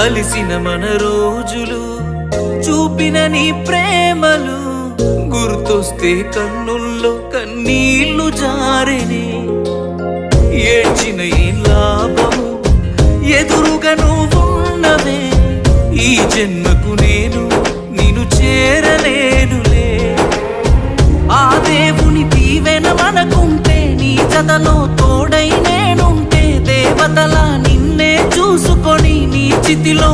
కలిసిన మన రోజులు చూపిన నీ ప్రేమలు గుర్తొస్తే కన్నుల్లో కన్నీళ్లు జారెనే ఏడ్చిన ఈ లాభము ఎదురుగా నువ్వున్నవే ఈ జన్మకు నేను నిన్ను చేరలేనులే ఆ దేవుని దీవెన మనకుంటే నీ జతలో తోడై నేనుంటే దేవతలా నిన్నే చూసుకొని నీ చితిలో